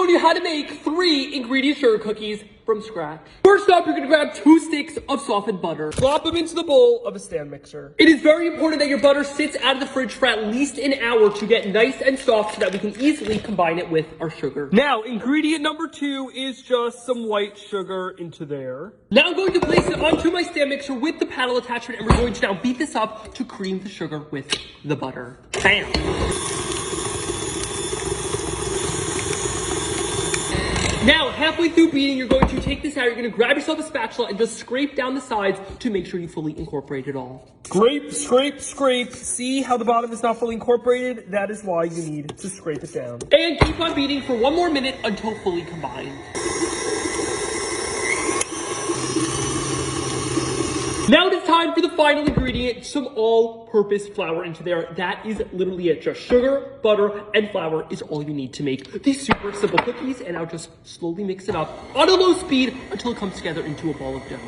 show you how to make 3 ingredient sugar cookies from scratch. First up, you're gonna grab 2 sticks of softened butter. Drop them into the bowl of a stand mixer. It is very important that your butter sits out of the fridge for at least an hour to get nice and soft so that we can easily combine it with our sugar. Now, ingredient number 2 is just some white sugar into there. Now I'm going to place it onto my stand mixer with the paddle attachment, and we're going to now beat this up to cream the sugar with the butter. Bam! Now, halfway through beating, you're going to take this out, you're going to grab yourself a spatula and just scrape down the sides to make sure you fully incorporate it all. Scrape, scrape, scrape. See how the bottom is not fully incorporated? That is why you need to scrape it down. And keep on beating for 1 more minute until fully combined. Now it is time for the final ingredient, some all-purpose flour into there. That is literally it. Just sugar, butter, and flour is all you need to make these super simple cookies. And now just slowly mix it up on a low speed until it comes together into a ball of dough.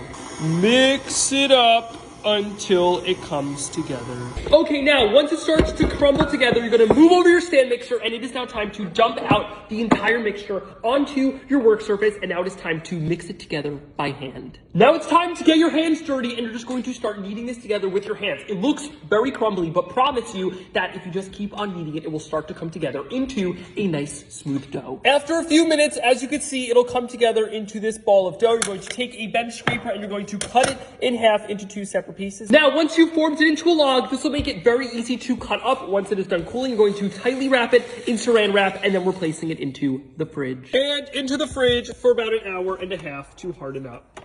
Mix it up until it comes together. Okay, now once it starts to crumble together, you're gonna move over your stand mixer, and it is now time to dump out the entire mixture onto your work surface, and now it is time to mix it together by hand. Now it's time to get your hands dirty, and you're just going to start kneading this together with your hands. It looks very crumbly, but promise you that if you just keep on kneading it, it will start to come together into a nice smooth dough. After a few minutes, as you can see, it'll come together into this ball of dough. You're going to take a bench scraper and you're going to cut it in half into 2 separate pieces. Now, once you've formed it into a log, this will make it very easy to cut up. Once it is done cooling, you're going to tightly wrap it in saran wrap, and then we're placing it into the fridge. And into the fridge for about 1.5 hours to harden up.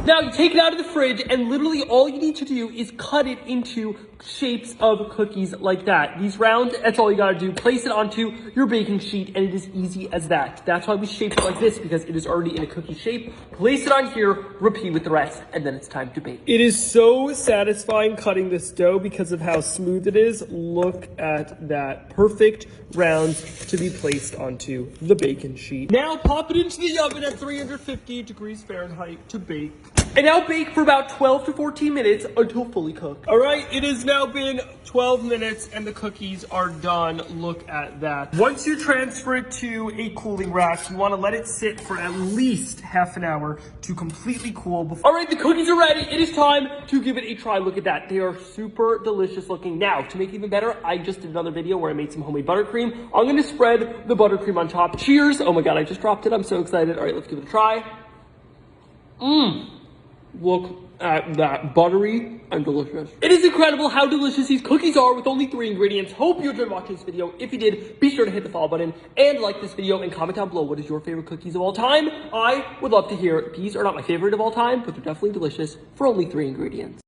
Now, you take it out of the fridge, and literally all you need to do is cut it into shapes of cookies like that. These rounds, that's all you gotta do. Place it onto your baking sheet, and it is easy as that. That's why we shaped it like this, because it is already in a cookie shape. Place it on here, repeat with the rest, and then it's time to bake. It is so satisfying cutting this dough because of how smooth it is. Look at that. Perfect rounds to be placed onto the baking sheet. Now, pop it into the oven at 350 degrees Fahrenheit to bake. And now bake for about 12 to 14 minutes until fully cooked. All right, it has now been 12 minutes and the cookies are done. Look at that. Once you transfer it to a cooling rack, you want to let it sit for at least half an hour to completely cool. All right, the cookies are ready. It is time to give it a try. Look at that. They are super delicious looking. Now, to make it even better, I just did another video where I made some homemade buttercream. I'm going to spread the buttercream on top. Cheers. Oh my God, I just dropped it. I'm so excited. All right, let's give it a try. Look at that, buttery and delicious. It is incredible how delicious these cookies are with only 3 ingredients. Hope you enjoyed watching this video. If you did, be sure to hit the follow button and like this video and comment down below what is your favorite cookies of all time. I would love to hear. These are not my favorite of all time, but they're definitely delicious for only 3 ingredients.